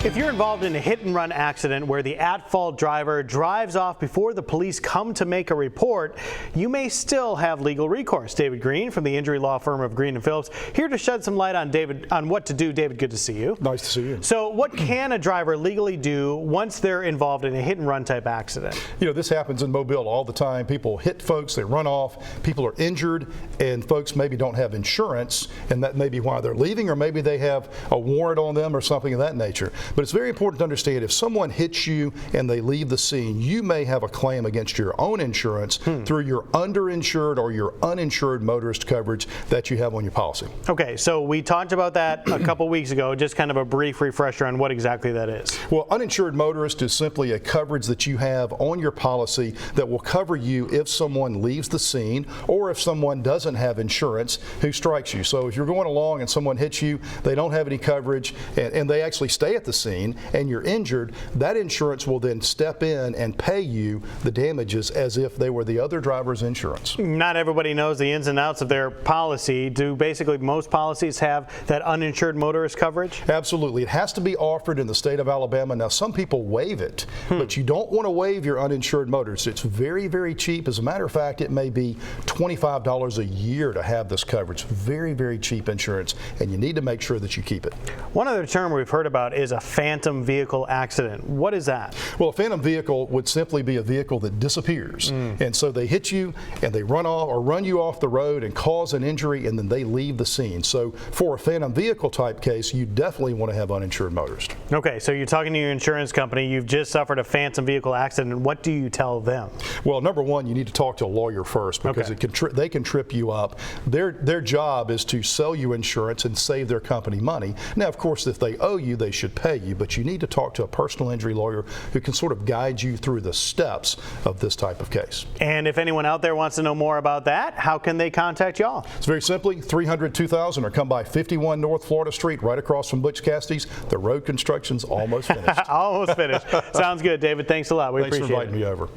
If you're involved in a hit-and-run accident where the at-fault driver drives off before the police come to make a report, you may still have legal recourse. David Greene from the injury law firm of Greene and Phillips here to shed some light on what to do. David, good to see you. Nice to see you. So what can a driver legally do once they're involved in a hit-and-run type accident? You know, this happens in Mobile all the time. People hit folks, they run off, people are injured, and folks maybe don't have insurance, and that may be why they're leaving, or maybe they have a warrant on them or something of that nature. But it's very important to understand if someone hits you and they leave the scene, you may have a claim against your own insurance through your underinsured or your uninsured motorist coverage that you have on your policy. Okay, so we talked about that a couple weeks ago, just kind of a brief refresher on what exactly that is. Well, uninsured motorist is simply a coverage that you have on your policy that will cover you if someone leaves the scene or if someone doesn't have insurance who strikes you. So if you're going along and someone hits you, they don't have any coverage, and they actually stay at the scene, and you're injured, that insurance will then step in and pay you the damages as if they were the other driver's insurance. Not everybody knows the ins and outs of their policy. Do basically most policies have that uninsured motorist coverage? Absolutely. It has to be offered in the state of Alabama. Now, some people waive it, but you don't want to waive your uninsured motorist. It's very, very cheap. As a matter of fact, it may be $25 a year to have this coverage. Very, very cheap insurance, and you need to make sure that you keep it. One other term we've heard about is a phantom vehicle accident. What is that? Well, a phantom vehicle would simply be a vehicle that disappears. And so they hit you and they run off or run you off the road and cause an injury, and then they leave the scene. So for a phantom vehicle type case, you definitely want to have uninsured motorist. Okay, so you're talking to your insurance company, you've just suffered a phantom vehicle accident. What do you tell them? Well, number one, you need to talk to a lawyer first, because they can trip you up. Their job is to sell you insurance and save their company money. Now, of course, if they owe you, they should pay you, but you need to talk to a personal injury lawyer who can sort of guide you through the steps of this type of case. And if anyone out there wants to know more about that, how can they contact y'all? It's very simply 300-2000, or come by 51 North Florida Street right across from Butch Cassidy's. The road construction's almost finished. Almost finished. Sounds good, David. Thanks a lot. We appreciate it. Thanks for inviting me over.